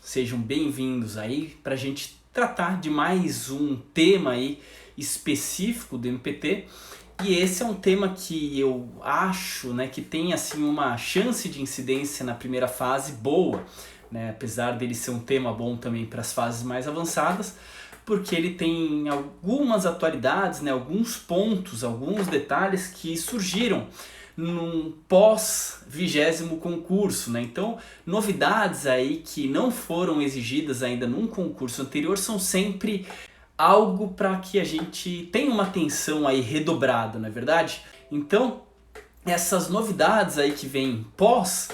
Sejam bem-vindos aí para a gente tratar de mais um tema aí específico do MPT. E esse é um tema que eu acho, né, que tem assim uma chance de incidência na primeira fase boa, né, apesar dele ser um tema bom também para as fases mais avançadas, porque ele tem algumas atualidades, né, alguns pontos, alguns detalhes que surgiram num pós-vigésimo concurso, né? Então, novidades aí que não foram exigidas ainda num concurso anterior são sempre algo para que a gente tenha uma atenção aí redobrada, não é verdade? Então, essas novidades aí que vêm pós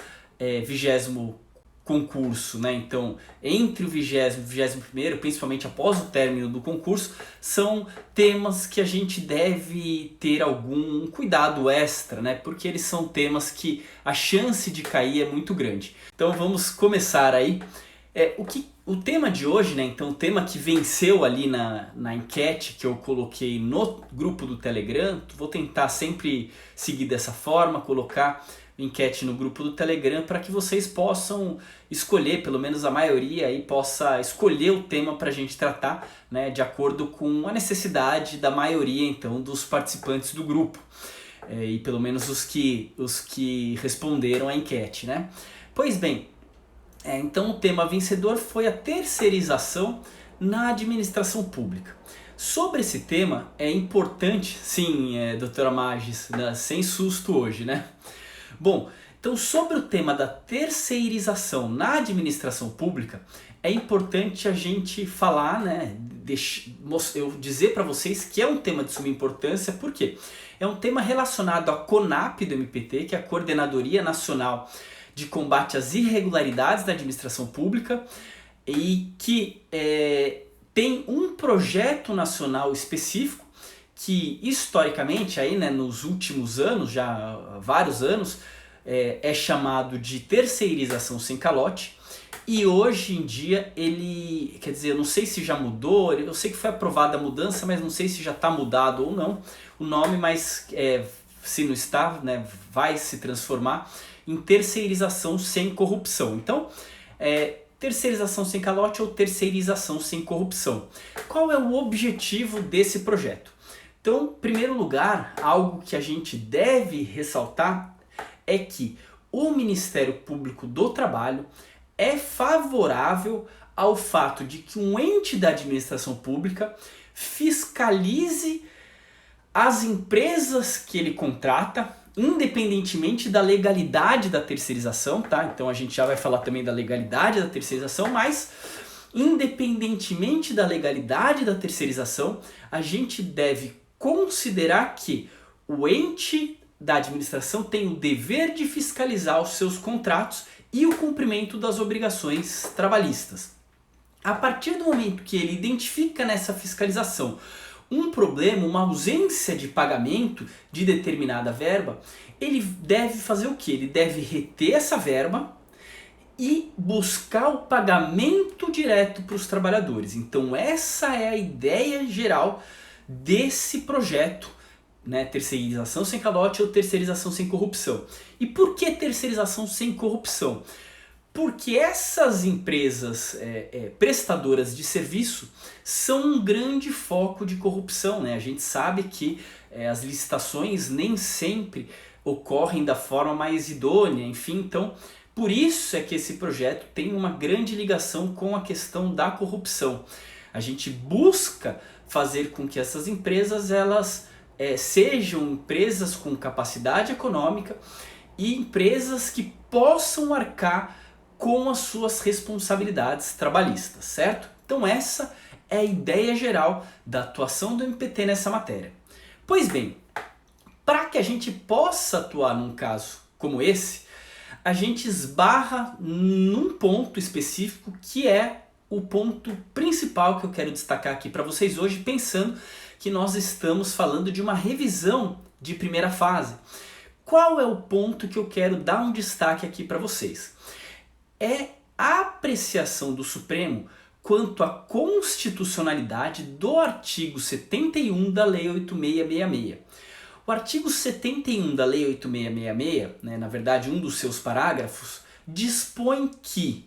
vigésimo concurso, né? Então, entre o 20º e o 21º, principalmente após o término do concurso, são temas que a gente deve ter algum cuidado extra, né? Porque eles são temas que a chance de cair é muito grande. Então, vamos começar aí. O tema de hoje, né? Então, o tema que venceu ali na enquete que eu coloquei no grupo do Telegram, vou tentar sempre seguir dessa forma, colocar enquete no grupo do Telegram para que vocês possam escolher, pelo menos a maioria aí possa escolher o tema para a gente tratar, né, de acordo com a necessidade da maioria então dos participantes do grupo, e pelo menos os que responderam à enquete, né? Pois bem, então o tema vencedor foi a terceirização na administração pública. Sobre esse tema é importante, sim, doutora Magis, né, sem susto hoje, né? Bom, então sobre o tema da terceirização na administração pública, é importante a gente falar, né, eu dizer para vocês que é um tema de suma importância, porque é um tema relacionado à CONAP do MPT, que é a Coordenadoria Nacional de Combate às Irregularidades da Administração Pública, e que tem um projeto nacional específico que historicamente, aí, né, nos últimos anos, já há vários anos, é chamado de terceirização sem calote, e hoje em dia ele, quer dizer, eu não sei se já mudou, eu sei que foi aprovada a mudança, mas não sei se já está mudado ou não o nome, mas se não está, né, vai se transformar em terceirização sem corrupção. Então, terceirização sem calote ou terceirização sem corrupção. Qual é o objetivo desse projeto? Então, em primeiro lugar, algo que a gente deve ressaltar é que o Ministério Público do Trabalho é favorável ao fato de que um ente da administração pública fiscalize as empresas que ele contrata, independentemente da legalidade da terceirização, tá? Então a gente já vai falar também da legalidade da terceirização, mas independentemente da legalidade da terceirização, a gente deve considerar que o ente da administração tem o dever de fiscalizar os seus contratos e o cumprimento das obrigações trabalhistas. A partir do momento que ele identifica nessa fiscalização um problema, uma ausência de pagamento de determinada verba, ele deve fazer o quê? Ele deve reter essa verba e buscar o pagamento direto para os trabalhadores. Então essa é a ideia geral desse projeto, né, terceirização sem calote ou terceirização sem corrupção. E por que terceirização sem corrupção? Porque essas empresas prestadoras de serviço são um grande foco de corrupção, né? A gente sabe que as licitações nem sempre ocorrem da forma mais idônea, enfim, então por isso é que esse projeto tem uma grande ligação com a questão da corrupção. A gente busca fazer com que essas empresas elas sejam empresas com capacidade econômica e empresas que possam arcar com as suas responsabilidades trabalhistas, certo? Então essa é a ideia geral da atuação do MPT nessa matéria. Pois bem, para que a gente possa atuar num caso como esse, a gente esbarra num ponto específico que é o ponto principal que eu quero destacar aqui para vocês hoje, pensando que nós estamos falando de uma revisão de primeira fase. Qual é o ponto que eu quero dar um destaque aqui para vocês? É a apreciação do Supremo quanto à constitucionalidade do artigo 71 da Lei 8666. O artigo 71 da Lei 8666, né, na verdade um dos seus parágrafos, dispõe que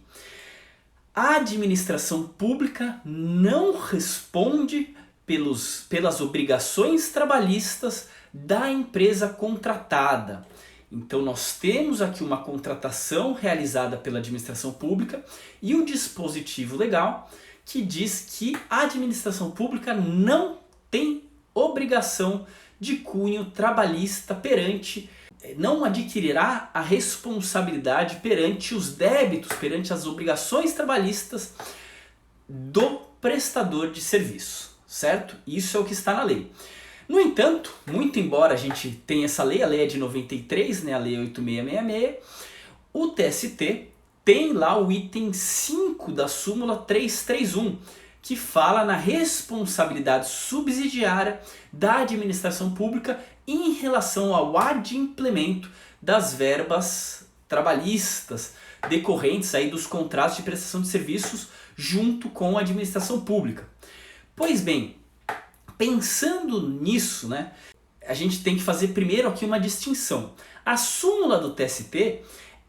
A administração pública não responde pelas obrigações trabalhistas da empresa contratada. Então nós temos aqui uma contratação realizada pela administração pública e um dispositivo legal que diz que a administração pública não tem obrigação de cunho trabalhista perante, não adquirirá a responsabilidade perante os débitos, perante as obrigações trabalhistas do prestador de serviço, certo? Isso é o que está na lei. No entanto, muito embora a gente tenha essa lei, a lei é de 93, né, a lei 8666, o TST tem lá o item 5 da súmula 331, que fala na responsabilidade subsidiária da administração pública em relação ao adimplemento das verbas trabalhistas decorrentes aí dos contratos de prestação de serviços junto com a administração pública. Pois bem, pensando nisso, né, a gente tem que fazer primeiro aqui uma distinção. A súmula do TST,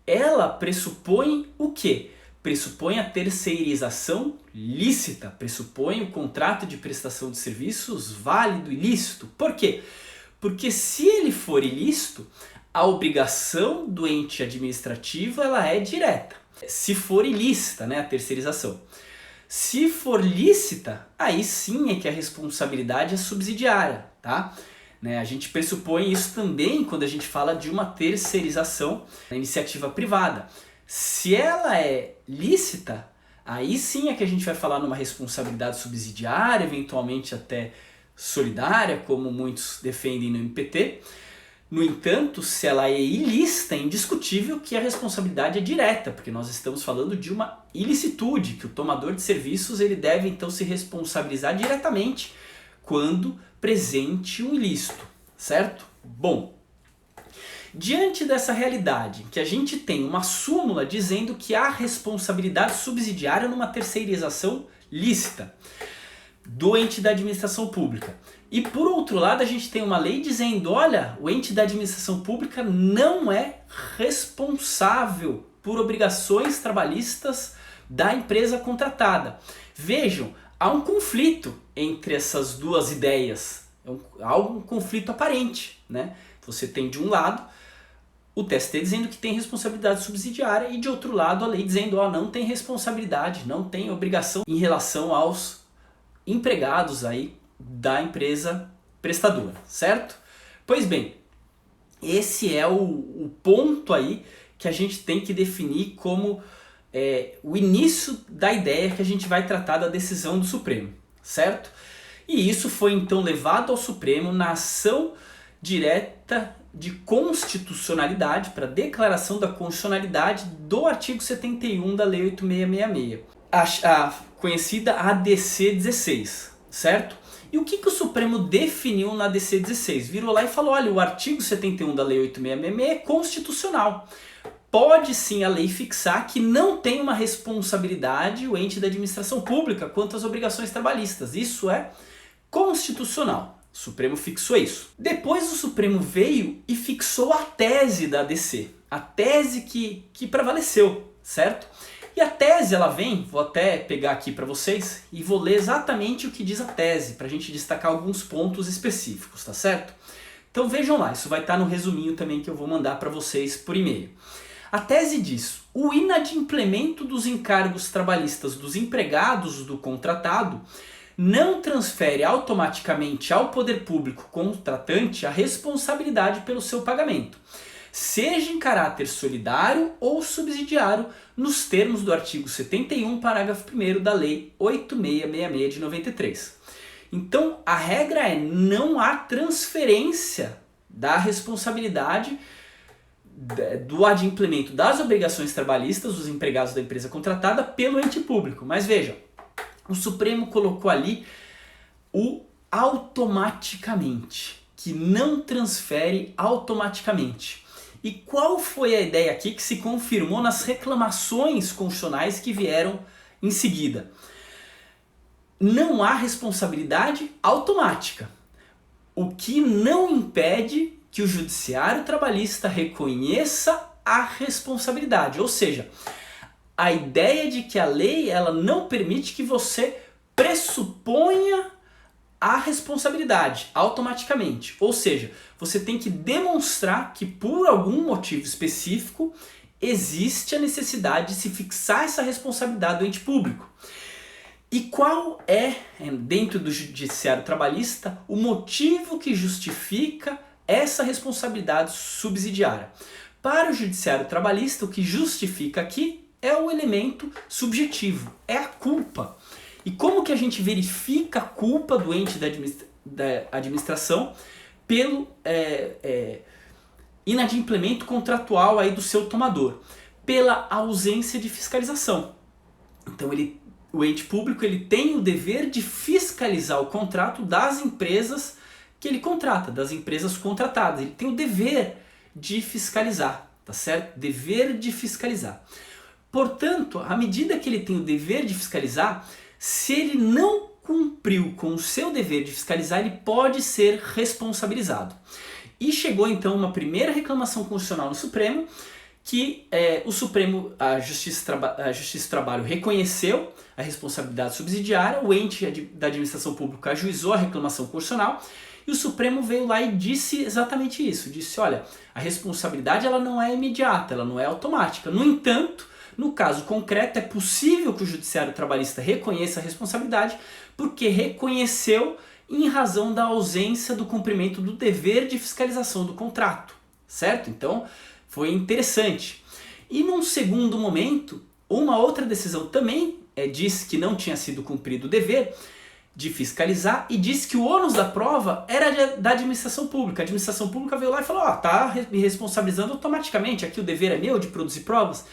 ela pressupõe o quê? Pressupõe a terceirização lícita, pressupõe o contrato de prestação de serviços válido e lícito. Por quê? Porque se ele for ilícito, a obrigação do ente administrativo ela é direta. Se for ilícita, né, a terceirização. Se for lícita, aí sim é que a responsabilidade é subsidiária, tá? A gente pressupõe isso também quando a gente fala de uma terceirização na iniciativa privada. Se ela é lícita, aí sim é que a gente vai falar numa responsabilidade subsidiária, eventualmente até solidária, como muitos defendem no MPT. No entanto, se ela é ilícita, é indiscutível que a responsabilidade é direta, porque nós estamos falando de uma ilicitude, que o tomador de serviços ele deve então se responsabilizar diretamente quando presente um ilícito, certo? Bom, diante dessa realidade, que a gente tem uma súmula dizendo que há responsabilidade subsidiária numa terceirização lícita do ente da administração pública. E por outro lado a gente tem uma lei dizendo, olha, o ente da administração pública não é responsável por obrigações trabalhistas da empresa contratada. Vejam, há um conflito entre essas duas ideias, há um conflito aparente, né? Você tem de um lado o TST dizendo que tem responsabilidade subsidiária e de outro lado a lei dizendo, não tem responsabilidade, não tem obrigação em relação aos empregados aí da empresa prestadora, certo? Pois bem, esse é o ponto aí que a gente tem que definir como o início da ideia que a gente vai tratar da decisão do Supremo, certo? E isso foi então levado ao Supremo na ação direta de constitucionalidade, para declaração da constitucionalidade do artigo 71 da Lei 8666, a conhecida ADC 16, certo? E o que o Supremo definiu na ADC 16? Virou lá e falou, olha, o artigo 71 da Lei 8666 é constitucional. Pode sim a lei fixar que não tem uma responsabilidade o ente da administração pública quanto às obrigações trabalhistas. Isso é constitucional. O Supremo fixou isso. Depois o Supremo veio e fixou a tese da ADC. A tese que prevaleceu, certo? E a tese ela vem, vou até pegar aqui para vocês e vou ler exatamente o que diz a tese, para a gente destacar alguns pontos específicos, tá certo? Então vejam lá, isso vai estar no resuminho também que eu vou mandar para vocês por e-mail. A tese diz, o inadimplemento dos encargos trabalhistas dos empregados do contratado não transfere automaticamente ao poder público contratante a responsabilidade pelo seu pagamento, seja em caráter solidário ou subsidiário, nos termos do artigo 71, parágrafo 1º da Lei 8666 de 93. Então, a regra é não há transferência da responsabilidade do adimplemento das obrigações trabalhistas dos empregados da empresa contratada pelo ente público. Mas veja, o Supremo colocou ali o automaticamente, que não transfere automaticamente. E qual foi a ideia aqui que se confirmou nas reclamações constitucionais que vieram em seguida? Não há responsabilidade automática, o que não impede que o judiciário trabalhista reconheça a responsabilidade. Ou seja, a ideia de que a lei ela não permite que você pressuponha a responsabilidade automaticamente. Ou seja, você tem que demonstrar que por algum motivo específico existe a necessidade de se fixar essa responsabilidade do ente público. E qual é, dentro do judiciário trabalhista, o motivo que justifica essa responsabilidade subsidiária? Para o judiciário trabalhista, o que justifica aqui é o elemento subjetivo, é a culpa. E como que a gente verifica a culpa do ente da administração pelo inadimplemento contratual aí do seu tomador? Pela ausência de fiscalização. Então o ente público ele tem o dever de fiscalizar o contrato das empresas que ele contrata, das empresas contratadas. Ele tem o dever de fiscalizar, tá certo? Dever de fiscalizar. Portanto, à medida que ele tem o dever de fiscalizar, se ele não cumpriu com o seu dever de fiscalizar, ele pode ser responsabilizado. E chegou então uma primeira reclamação constitucional no Supremo, que a Justiça do Trabalho reconheceu a responsabilidade subsidiária, o ente da administração pública ajuizou a reclamação constitucional, e o Supremo veio lá e disse exatamente isso. Disse, olha, a responsabilidade ela não é imediata, ela não é automática. No entanto, no caso concreto, é possível que o judiciário trabalhista reconheça a responsabilidade porque reconheceu em razão da ausência do cumprimento do dever de fiscalização do contrato, certo? Então, foi interessante. E num segundo momento, uma outra decisão também disse que não tinha sido cumprido o dever de fiscalizar e disse que o ônus da prova era da administração pública. A administração pública veio lá e falou, tá me responsabilizando automaticamente, aqui o dever é meu de produzir provas.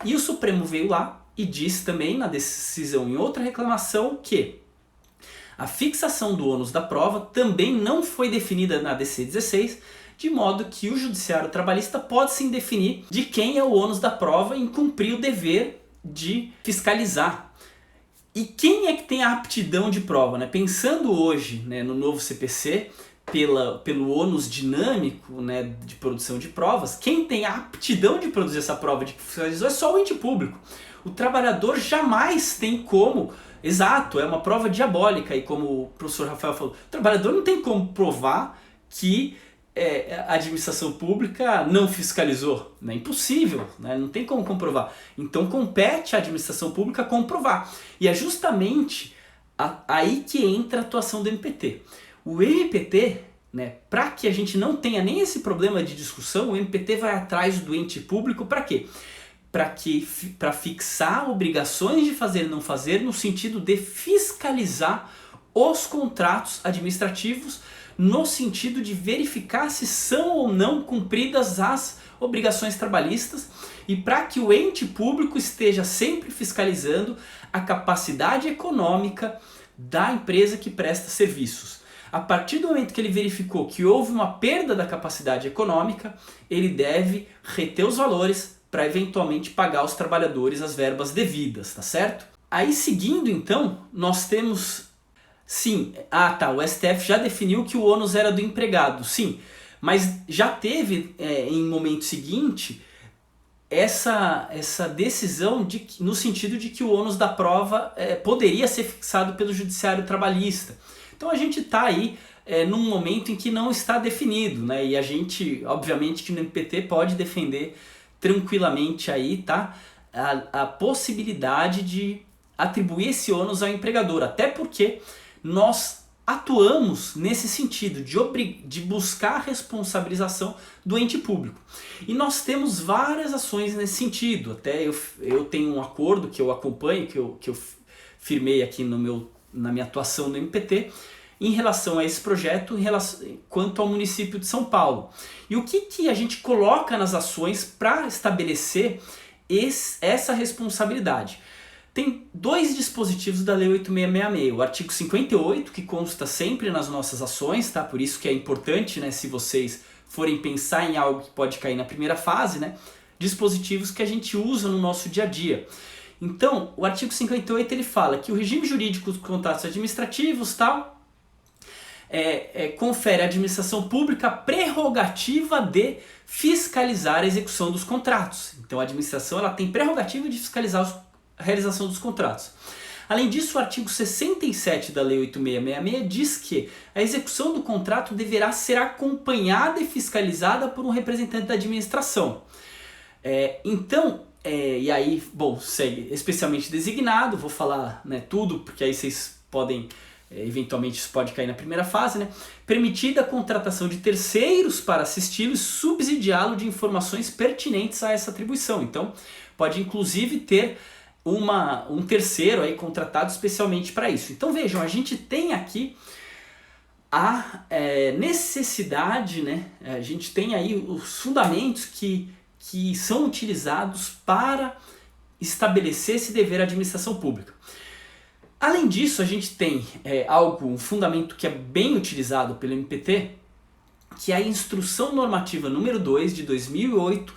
E o Supremo veio lá e disse também na decisão em outra reclamação que a fixação do ônus da prova também não foi definida na DC 16, de modo que o judiciário trabalhista pode sim definir de quem é o ônus da prova em cumprir o dever de fiscalizar. E quem é que tem a aptidão de prova? Né? Pensando hoje no novo CPC, pelo ônus dinâmico de produção de provas, quem tem a aptidão de produzir essa prova de fiscalização é só o ente público. O trabalhador jamais tem como, exato, é uma prova diabólica, e como o professor Rafael falou, o trabalhador não tem como provar que a administração pública não fiscalizou. É impossível, não tem como comprovar. Então compete à administração pública comprovar. E é justamente aí que entra a atuação do MPT. O MPT, para que a gente não tenha nem esse problema de discussão, o MPT vai atrás do ente público para quê? Para fixar obrigações de fazer e não fazer no sentido de fiscalizar os contratos administrativos, no sentido de verificar se são ou não cumpridas as obrigações trabalhistas e para que o ente público esteja sempre fiscalizando a capacidade econômica da empresa que presta serviços. A partir do momento que ele verificou que houve uma perda da capacidade econômica, ele deve reter os valores para eventualmente pagar aos trabalhadores as verbas devidas, tá certo? Aí seguindo então, nós temos... Sim, o STF já definiu que o ônus era do empregado, sim, mas já teve em momento seguinte essa decisão no sentido de que o ônus da prova poderia ser fixado pelo judiciário trabalhista. Então a gente está aí num momento em que não está definido, e a gente, obviamente que no MPT pode defender tranquilamente aí, tá, a possibilidade de atribuir esse ônus ao empregador, até porque nós atuamos nesse sentido de buscar a responsabilização do ente público. E nós temos várias ações nesse sentido. Até eu tenho um acordo que eu acompanho, que eu firmei aqui na minha atuação no MPT, em relação a esse projeto quanto ao município de São Paulo. E o que a gente coloca nas ações para estabelecer essa responsabilidade? Tem dois dispositivos da Lei 8666, o artigo 58, que consta sempre nas nossas ações, tá? Por isso que é importante, se vocês forem pensar em algo que pode cair na primeira fase, dispositivos que a gente usa no nosso dia a dia. Então, o artigo 58 ele fala que o regime jurídico dos contratos administrativos, tal, confere à administração pública a prerrogativa de fiscalizar a execução dos contratos. Então a administração ela tem prerrogativa de fiscalizar a realização dos contratos. Além disso, o artigo 67 da Lei 8666 diz que a execução do contrato deverá ser acompanhada e fiscalizada por um representante da administração. E aí, bom, segue especialmente designado, vou falar, né, tudo, porque aí vocês podem, eventualmente isso pode cair na primeira fase, né? Permitida a contratação de terceiros para assisti-lo e subsidiá-lo de informações pertinentes a essa atribuição. Então, pode inclusive ter um terceiro aí contratado especialmente para isso. Então vejam, a gente tem aqui a necessidade, né? A gente tem aí os fundamentos que são utilizados para estabelecer esse dever à administração pública. Além disso, a gente tem um fundamento que é bem utilizado pelo MPT, que é a Instrução Normativa número 2 de 2008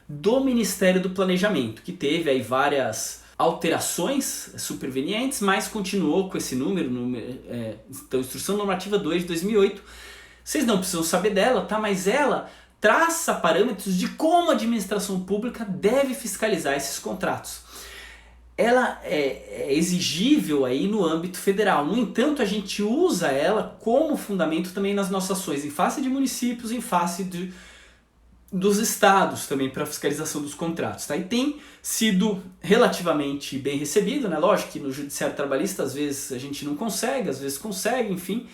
do Ministério do Planejamento, que teve aí várias alterações supervenientes, mas continuou com esse número, então Instrução Normativa 2 de 2008. Vocês não precisam saber dela, tá? Mas ela traça parâmetros de como a administração pública deve fiscalizar esses contratos. Ela é exigível aí no âmbito federal. No entanto, a gente usa ela como fundamento também nas nossas ações, em face de municípios, em face dos estados também para fiscalização dos contratos, tá? E tem sido relativamente bem recebido, né? Lógico que no judiciário trabalhista às vezes a gente não consegue, às vezes consegue, enfim.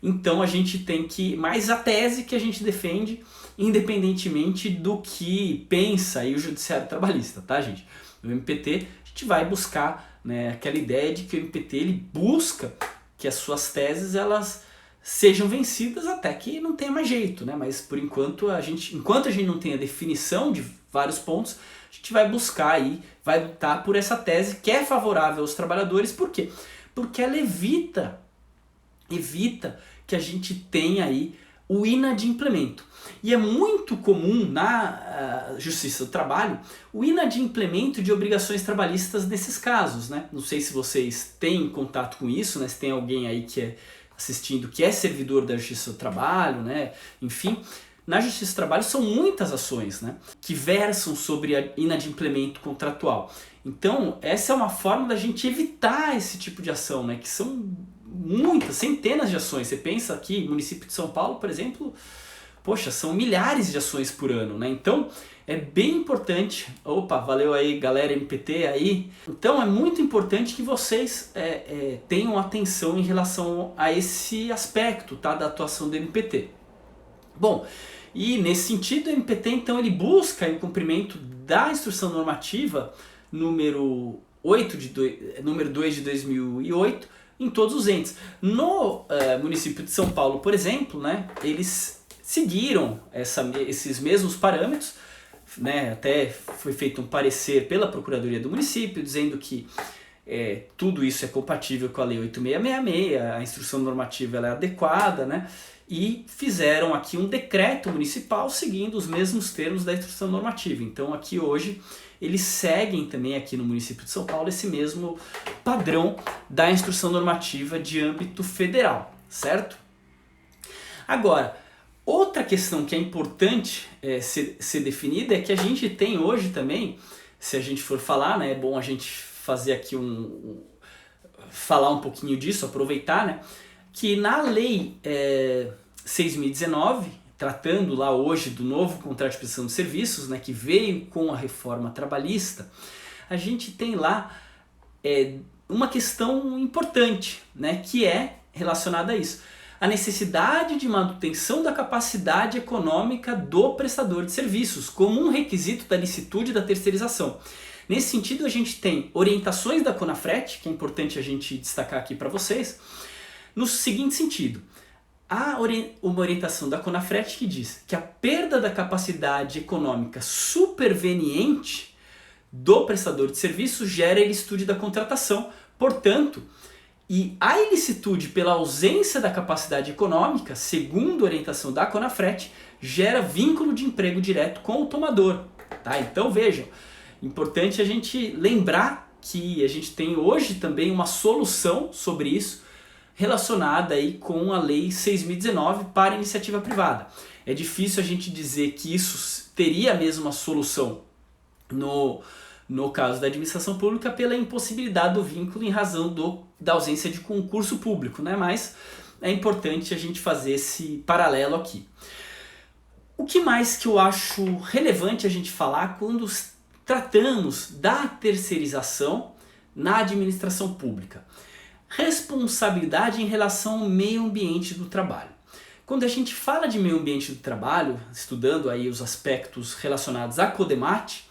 Então a gente tem que, mais a tese que a gente defende, independentemente do que pensa aí o judiciário trabalhista, tá, gente? No MPT a gente vai buscar, né, aquela ideia de que o MPT ele busca que as suas teses elas sejam vencidas até que não tenha mais jeito, né? Mas por enquanto enquanto a gente não tem a definição de vários pontos, a gente vai buscar aí, vai lutar por essa tese que é favorável aos trabalhadores. Por quê? Porque ela evita que a gente tenha aí o inadimplemento. E é muito comum na Justiça do Trabalho o inadimplemento de obrigações trabalhistas nesses casos, né? Não sei se vocês têm contato com isso, né? Se tem alguém aí que assistindo que é servidor da Justiça do Trabalho, né? Enfim, na Justiça do Trabalho são muitas ações, né, que versam sobre inadimplemento contratual. Então, essa é uma forma da gente evitar esse tipo de ação, né, que são muitas, centenas de ações. Você pensa aqui, município de São Paulo, por exemplo, poxa, são milhares de ações por ano, né? Então, é bem importante, opa, valeu aí galera MPT aí, então é muito importante que vocês tenham atenção em relação a esse aspecto, tá, da atuação do MPT. Bom, e nesse sentido o MPT então ele busca o cumprimento da Instrução Normativa número 2 de 2008 em todos os entes. No município de São Paulo, por exemplo, né, eles seguiram esses mesmos parâmetros, né, até foi feito um parecer pela Procuradoria do município dizendo que tudo isso é compatível com a Lei 8666, a instrução normativa ela é adequada, né, e fizeram aqui um decreto municipal seguindo os mesmos termos da instrução normativa. Então aqui hoje eles seguem também aqui no município de São Paulo esse mesmo padrão da instrução normativa de âmbito federal, certo? Agora, outra questão que é importante ser definida é que a gente tem hoje também, se a gente for falar, né, é bom a gente fazer aqui falar um pouquinho disso, aproveitar, né, que na Lei 6.019, tratando lá hoje do novo contrato de prestação de serviços, né, que veio com a reforma trabalhista, a gente tem lá uma questão importante, né, que é relacionada a isso. A necessidade de manutenção da capacidade econômica do prestador de serviços, como um requisito da licitude da terceirização. Nesse sentido, a gente tem orientações da CONAFRET, que é importante a gente destacar aqui para vocês, no seguinte sentido. Há uma orientação da CONAFRET que diz que a perda da capacidade econômica superveniente do prestador de serviço gera ilicitude da contratação, portanto, e a ilicitude pela ausência da capacidade econômica, segundo a orientação da CONAFRET, gera vínculo de emprego direto com o tomador. Tá? Então vejam, importante a gente lembrar que a gente tem hoje também uma solução sobre isso, relacionada aí com a Lei 6.019 para a iniciativa privada. É difícil a gente dizer que isso teria a mesma solução no caso da administração pública pela impossibilidade do vínculo em razão da ausência de concurso público, né? Mas é importante a gente fazer esse paralelo aqui. O que mais que eu acho relevante a gente falar quando tratamos da terceirização na administração pública? Responsabilidade em relação ao meio ambiente do trabalho. Quando a gente fala de meio ambiente do trabalho, estudando aí os aspectos relacionados à CODEMAT,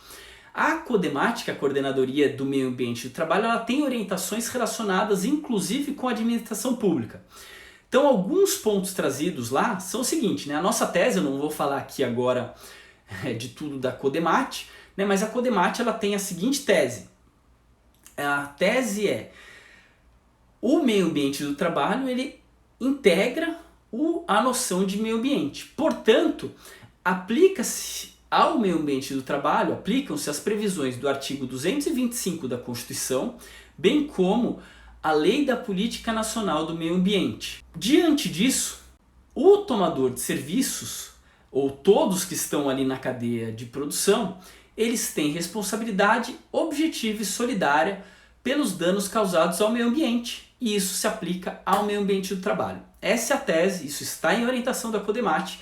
a CODEMAT, que é a Coordenadoria do Meio Ambiente do Trabalho, ela tem orientações relacionadas inclusive com a administração pública. Então, alguns pontos trazidos lá são o seguinte, né? A nossa tese, eu não vou falar aqui agora de tudo da CODEMAT, né? Mas a CODEMAT ela tem a seguinte tese. A tese é: o meio ambiente do trabalho ele integra a noção de meio ambiente. Portanto, aplica-se ao meio ambiente do trabalho, aplicam-se as previsões do artigo 225 da Constituição, bem como a Lei da Política Nacional do Meio Ambiente. Diante disso, o tomador de serviços, ou todos que estão ali na cadeia de produção, eles têm responsabilidade objetiva e solidária pelos danos causados ao meio ambiente, e isso se aplica ao meio ambiente do trabalho. Essa é a tese, isso está em orientação da CODEMAT,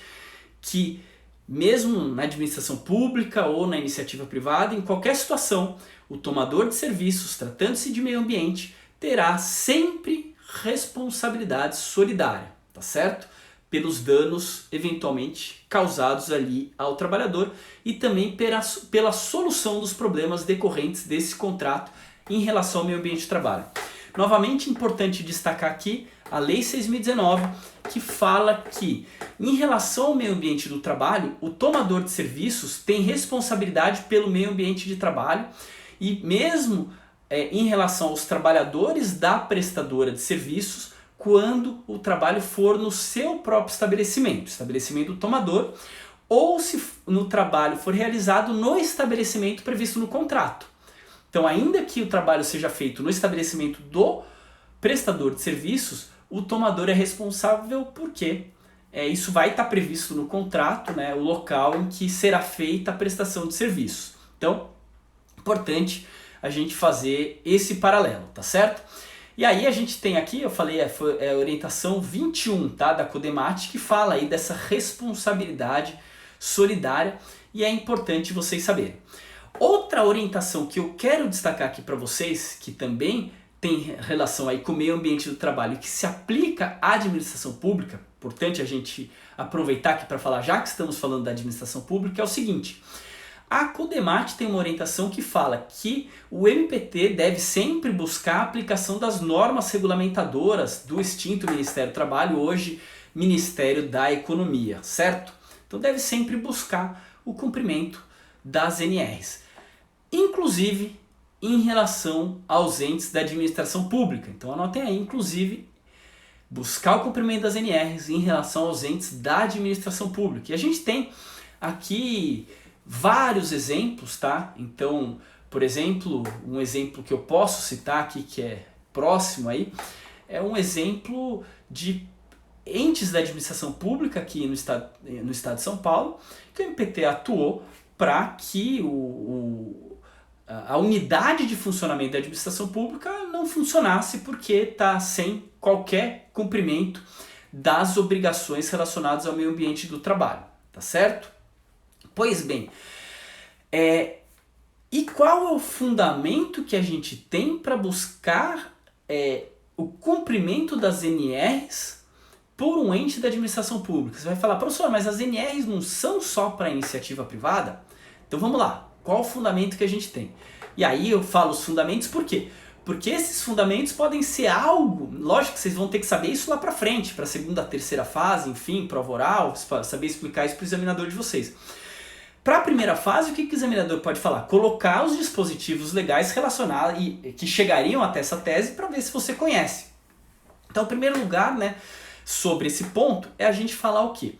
que mesmo na administração pública ou na iniciativa privada, em qualquer situação, o tomador de serviços, tratando-se de meio ambiente, terá sempre responsabilidade solidária, tá certo? Pelos danos eventualmente causados ali ao trabalhador e também pela solução dos problemas decorrentes desse contrato em relação ao meio ambiente de trabalho. Novamente, importante destacar aqui a Lei 6.019, que fala que, em relação ao meio ambiente do trabalho, o tomador de serviços tem responsabilidade pelo meio ambiente de trabalho e mesmo em relação aos trabalhadores da prestadora de serviços, quando o trabalho for no seu próprio estabelecimento do tomador, ou se no trabalho for realizado no estabelecimento previsto no contrato. Então, ainda que o trabalho seja feito no estabelecimento do prestador de serviços, o tomador é responsável porque isso vai estar previsto no contrato, né, o local em que será feita a prestação de serviços. Então, importante a gente fazer esse paralelo, tá certo? E aí a gente tem aqui, eu falei, a orientação 21, tá, da CODEMAT, que fala aí dessa responsabilidade solidária e é importante vocês saberem. Outra orientação que eu quero destacar aqui para vocês, que também tem relação aí com o meio ambiente do trabalho e que se aplica à administração pública, importante a gente aproveitar aqui para falar, já que estamos falando da administração pública, é o seguinte: a CODEMAT tem uma orientação que fala que o MPT deve sempre buscar a aplicação das normas regulamentadoras do extinto Ministério do Trabalho, hoje Ministério da Economia, certo? Então deve sempre buscar o cumprimento das NRs, inclusive em relação aos entes da administração pública. Então anotem aí, inclusive, buscar o cumprimento das NRs em relação aos entes da administração pública. E a gente tem aqui vários exemplos, tá? Então, por exemplo, um exemplo que eu posso citar aqui, que é próximo aí, é um exemplo de entes da administração pública aqui no estado de São Paulo, que o MPT atuou para que a unidade de funcionamento da administração pública não funcionasse porque está sem qualquer cumprimento das obrigações relacionadas ao meio ambiente do trabalho, tá certo? Pois bem, e qual é o fundamento que a gente tem para buscar o cumprimento das NRs por um ente da administração pública? Você vai falar, professor, mas as NRs não são só para iniciativa privada? Então vamos lá, qual o fundamento que a gente tem? E aí eu falo os fundamentos por quê? Porque esses fundamentos podem ser algo, lógico que vocês vão ter que saber isso lá para frente, para a segunda, terceira fase, enfim, prova oral, saber explicar isso para o examinador de vocês. Para a primeira fase, o que o examinador pode falar? Colocar os dispositivos legais relacionados e que chegariam até essa tese para ver se você conhece. Então, em primeiro lugar, né, sobre esse ponto, é a gente falar o quê?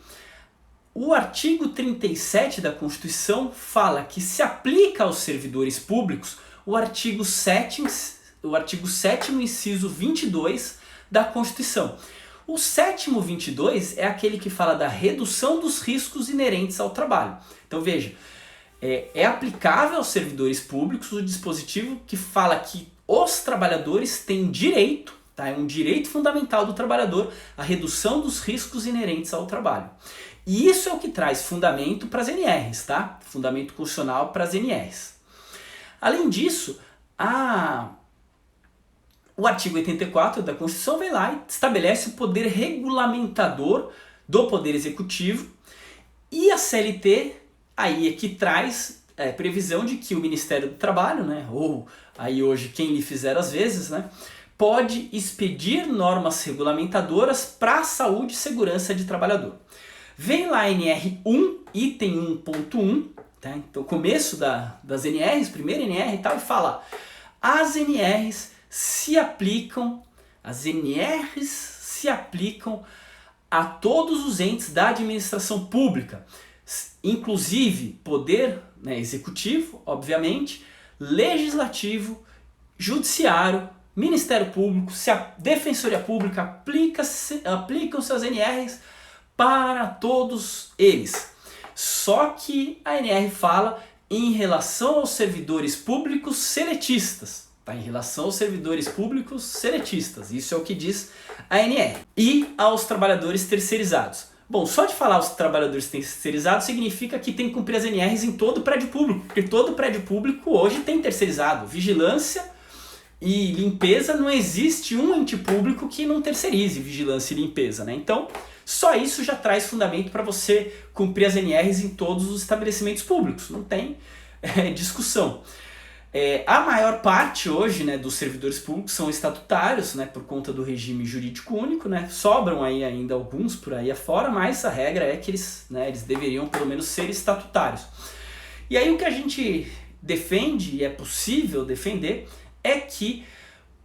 O artigo 37 da Constituição fala que se aplica aos servidores públicos o artigo 7º, inciso 22 da Constituição. O 7º 22 é aquele que fala da redução dos riscos inerentes ao trabalho. Então veja, é aplicável aos servidores públicos o dispositivo que fala que os trabalhadores têm direito, tá? É um direito fundamental do trabalhador, a redução dos riscos inerentes ao trabalho. E isso é o que traz fundamento para as NRs, tá? Fundamento constitucional para as NRs. Além disso, o artigo 84 da Constituição vem lá e estabelece o poder regulamentador do Poder Executivo, e a CLT aí é que traz previsão de que o Ministério do Trabalho, né, ou aí hoje quem lhe fizer às vezes, né, pode expedir normas regulamentadoras para a saúde e segurança de trabalhador. Vem lá a NR 1, item 1.1, tá? Então começo das NRs, primeira NR e tal, e fala: as NRs se aplicam a todos os entes da administração pública, inclusive poder, né, executivo, obviamente, legislativo, judiciário, Ministério Público, se a Defensoria Pública aplicam seus NRs para todos eles. Só que a NR fala em relação aos servidores públicos seletistas. Tá? Em relação aos servidores públicos seletistas. Isso é o que diz a NR. E aos trabalhadores terceirizados. Bom, só de falar aos trabalhadores terceirizados significa que tem que cumprir as NRs em todo prédio público. Porque todo prédio público hoje tem terceirizado. Vigilância e limpeza, não existe um ente público que não terceirize vigilância e limpeza, né? Então, só isso já traz fundamento para você cumprir as NRs em todos os estabelecimentos públicos. Não tem discussão. A maior parte hoje, né, dos servidores públicos são estatutários, né, por conta do regime jurídico único, né? Sobram aí ainda alguns por aí afora, mas a regra é que eles deveriam pelo menos ser estatutários. E aí o que a gente defende, e é possível defender, é que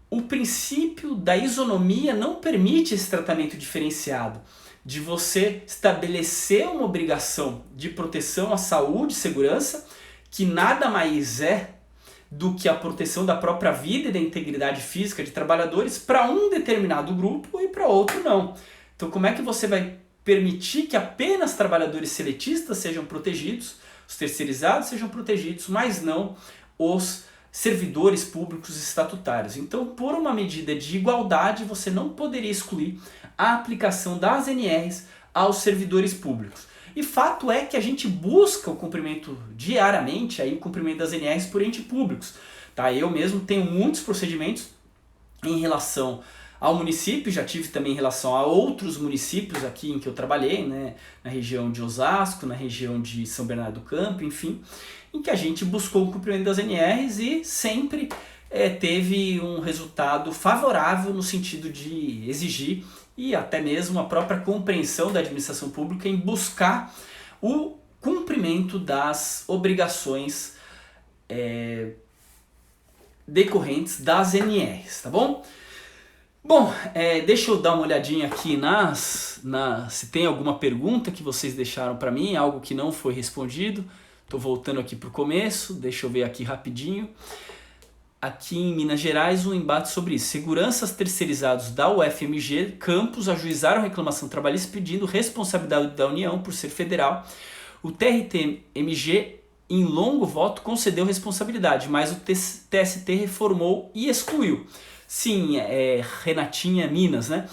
o princípio da isonomia não permite esse tratamento diferenciado, de você estabelecer uma obrigação de proteção à saúde e segurança, que nada mais é do que a proteção da própria vida e da integridade física de trabalhadores para um determinado grupo e para outro não. Então como é que você vai permitir que apenas trabalhadores seletistas sejam protegidos, os terceirizados sejam protegidos, mas não os servidores públicos estatutários? Então, por uma medida de igualdade, você não poderia excluir a aplicação das NRs aos servidores públicos. E fato é que a gente busca o cumprimento diariamente, aí, o cumprimento das NRs por entes públicos. Tá? Eu mesmo tenho muitos procedimentos em relação ao município, já tive também em relação a outros municípios aqui em que eu trabalhei, né? Na região de Osasco, na região de São Bernardo do Campo, enfim, em que a gente buscou o cumprimento das NRs e sempre teve um resultado favorável no sentido de exigir e até mesmo a própria compreensão da administração pública em buscar o cumprimento das obrigações decorrentes das NRs, tá bom? Bom, deixa eu dar uma olhadinha aqui se tem alguma pergunta que vocês deixaram para mim, algo que não foi respondido. Estou voltando aqui para o começo, deixa eu ver aqui rapidinho. Aqui em Minas Gerais, um embate sobre isso. Seguranças terceirizados da UFMG Campus ajuizaram reclamação trabalhista pedindo responsabilidade da União por ser federal. O TRT-MG, em longo voto, concedeu responsabilidade, mas o TST reformou e excluiu. Sim, Renatinha, Minas, né?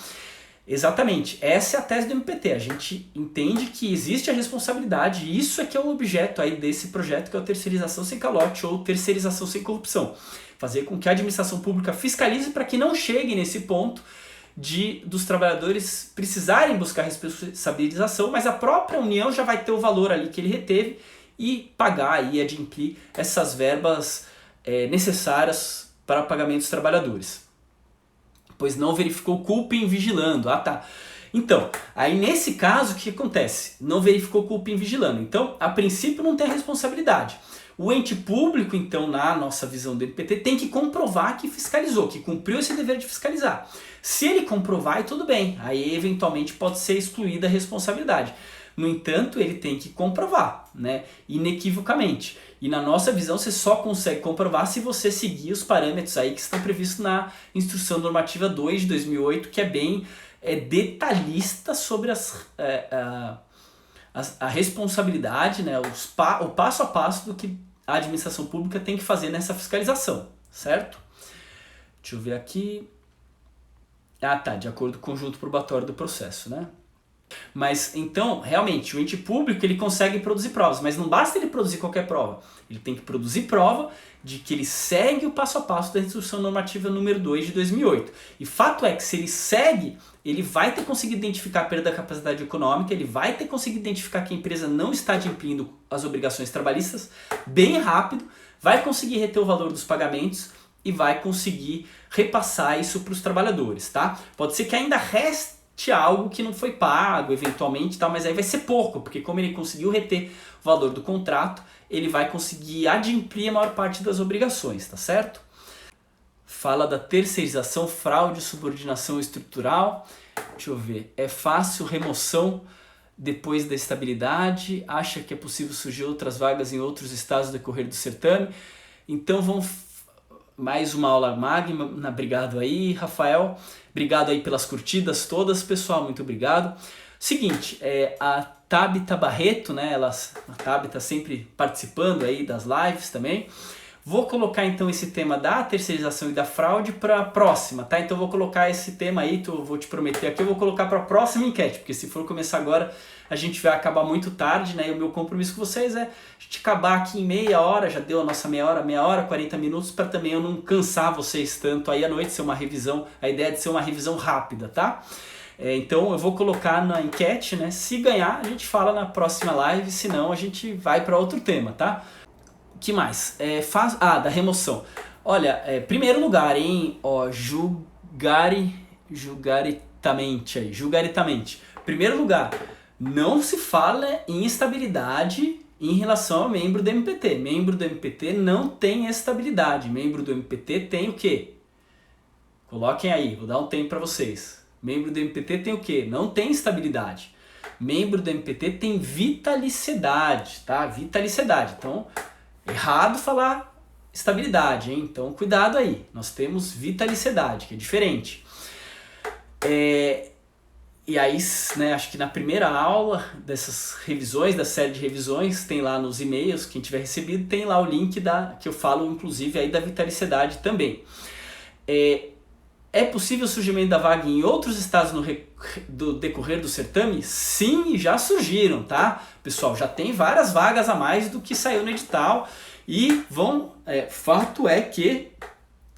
Exatamente, essa é a tese do MPT. A gente entende que existe a responsabilidade e isso é que é o objeto aí desse projeto, que é a terceirização sem calote ou terceirização sem corrupção. Fazer com que a administração pública fiscalize para que não chegue nesse ponto dos trabalhadores precisarem buscar responsabilização, mas a própria União já vai ter o valor ali que ele reteve e pagar e adimplir essas verbas necessárias para o pagamento dos trabalhadores. Pois não verificou culpa em vigilando. Ah, tá. Então, aí nesse caso, o que acontece? Não verificou culpa em vigilando. Então, a princípio não tem a responsabilidade. O ente público, então, na nossa visão do MPT, tem que comprovar que fiscalizou, que cumpriu esse dever de fiscalizar. Se ele comprovar, tudo bem. Aí, eventualmente, pode ser excluída a responsabilidade. No entanto, ele tem que comprovar, né, inequivocamente. E na nossa visão, você só consegue comprovar se você seguir os parâmetros aí que estão previstos na Instrução Normativa 2 de 2008, que é bem detalhista sobre a responsabilidade, né, o passo a passo do que a administração pública tem que fazer nessa fiscalização, certo? Deixa eu ver aqui. Ah, tá, de acordo com o conjunto probatório do processo, né? Mas, então, realmente, o ente público ele consegue produzir provas, mas não basta ele produzir qualquer prova. Ele tem que produzir prova de que ele segue o passo a passo da Instrução Normativa número 2 de 2008. E fato é que se ele segue, ele vai ter conseguido identificar a perda da capacidade econômica, ele vai ter conseguido identificar que a empresa não está adimplindo as obrigações trabalhistas bem rápido, vai conseguir reter o valor dos pagamentos e vai conseguir repassar isso para os trabalhadores, tá? Pode ser que ainda reste algo que não foi pago, eventualmente, tal, mas aí vai ser pouco, porque como ele conseguiu reter o valor do contrato, ele vai conseguir adimplir a maior parte das obrigações, tá certo? Fala da terceirização, fraude, subordinação estrutural. Deixa eu ver. É fácil remoção depois da estabilidade? Acha que é possível surgir outras vagas em outros estados no decorrer do certame? Então vamos... Mais uma aula magna, obrigado aí, Rafael. Obrigado aí pelas curtidas todas, pessoal, muito obrigado. Seguinte, a Tabita Barreto, né, a Tabita sempre participando aí das lives também. Vou colocar então esse tema da terceirização e da fraude para a próxima, tá? Então eu vou colocar esse tema aí, vou te prometer aqui, eu vou colocar para a próxima enquete, porque se for começar agora, a gente vai acabar muito tarde, né? E o meu compromisso com vocês é a gente acabar aqui em meia hora, já deu a nossa meia hora, 40 minutos, para também eu não cansar vocês tanto aí à noite, ser uma revisão, a ideia é de ser uma revisão rápida, tá? Então eu vou colocar na enquete, né? Se ganhar, a gente fala na próxima live, se não, a gente vai para outro tema, tá? O que mais? Da remoção. Olha, primeiro lugar, hein? Ó, julgaritamente. Primeiro lugar, não se fala em estabilidade em relação ao membro do MPT. Membro do MPT não tem estabilidade. Membro do MPT tem o quê? Coloquem aí, vou dar um tempo para vocês. Membro do MPT tem o quê? Não tem estabilidade. Membro do MPT tem vitalicidade, tá? Vitalicidade. Então, errado falar estabilidade, hein? Então, cuidado aí. Nós temos vitalicidade, que é diferente. E aí, né, acho que na primeira aula dessas revisões, da série de revisões, tem lá nos e-mails, quem tiver recebido, tem lá o link que eu falo, inclusive, aí da vitalicidade também. É possível o surgimento da vaga em outros estados do decorrer do certame? Sim, já surgiram, tá? Pessoal, já tem várias vagas a mais do que saiu no edital e fato é que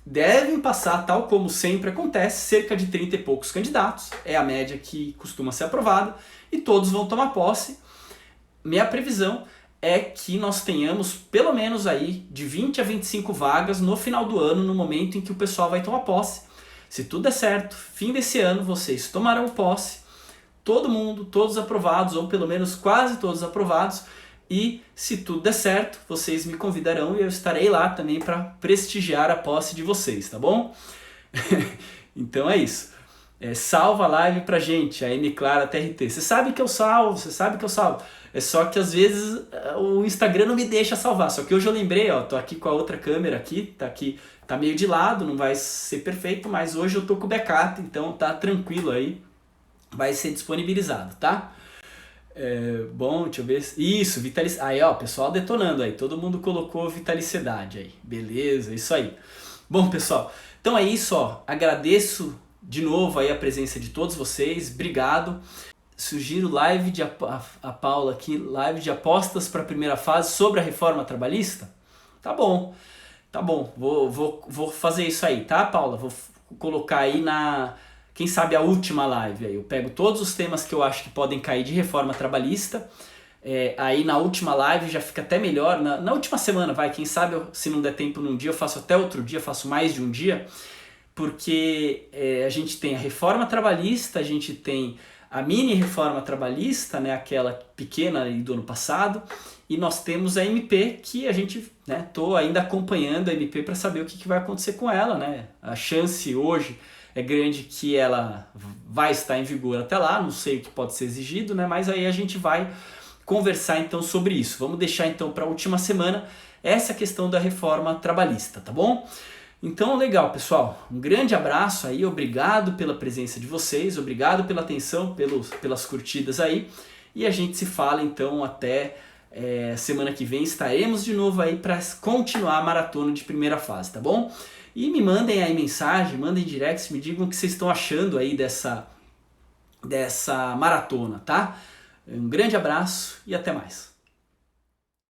devem passar, tal como sempre acontece, cerca de 30 e poucos candidatos, é a média que costuma ser aprovada, e todos vão tomar posse. Minha previsão é que nós tenhamos pelo menos aí de 20 a 25 vagas no final do ano, no momento em que o pessoal vai tomar posse. Se tudo der certo, fim desse ano vocês tomarão posse, todo mundo, todos aprovados, ou pelo menos quase todos aprovados, e se tudo der certo, vocês me convidarão e eu estarei lá também para prestigiar a posse de vocês, tá bom? Então é isso. Salva a live pra gente, a M Clara TRT. Você sabe que eu salvo. É só que às vezes o Instagram não me deixa salvar. Só que hoje eu lembrei, ó, tô aqui com a outra câmera aqui, tá meio de lado, não vai ser perfeito, mas hoje eu tô com o backup, então tá tranquilo aí, vai ser disponibilizado, tá? Bom, deixa eu ver. Isso, vitalicidade. Aí, ó, pessoal detonando aí, todo mundo colocou vitalicidade aí, beleza, isso aí. Bom, pessoal, então é isso, ó, agradeço de novo aí a presença de todos vocês, obrigado. Sugiro a Paula aqui, live de apostas para a primeira fase sobre a reforma trabalhista. Tá bom, vou fazer isso aí, tá, Paula? Vou colocar aí quem sabe a última live aí. Eu pego todos os temas que eu acho que podem cair de reforma trabalhista, aí na última live já fica até melhor, na última semana, quem sabe se não der tempo num dia eu faço até outro dia, faço mais de um dia, porque a gente tem a reforma trabalhista, a gente tem a mini reforma trabalhista, né, aquela pequena do ano passado, e nós temos a MP que a gente, né, tô ainda acompanhando a MP para saber o que vai acontecer com ela, né? A chance hoje é grande que ela vai estar em vigor até lá, não sei o que pode ser exigido, né? Mas aí a gente vai conversar então sobre isso. Vamos deixar então para a última semana essa questão da reforma trabalhista, tá bom? Então, legal, pessoal. Um grande abraço aí, obrigado pela presença de vocês, obrigado pela atenção, pelas curtidas aí. E a gente se fala então até semana que vem. Estaremos de novo aí para continuar a maratona de primeira fase, tá bom? E me mandem aí mensagem, mandem direct, me digam o que vocês estão achando aí dessa maratona, tá? Um grande abraço e até mais.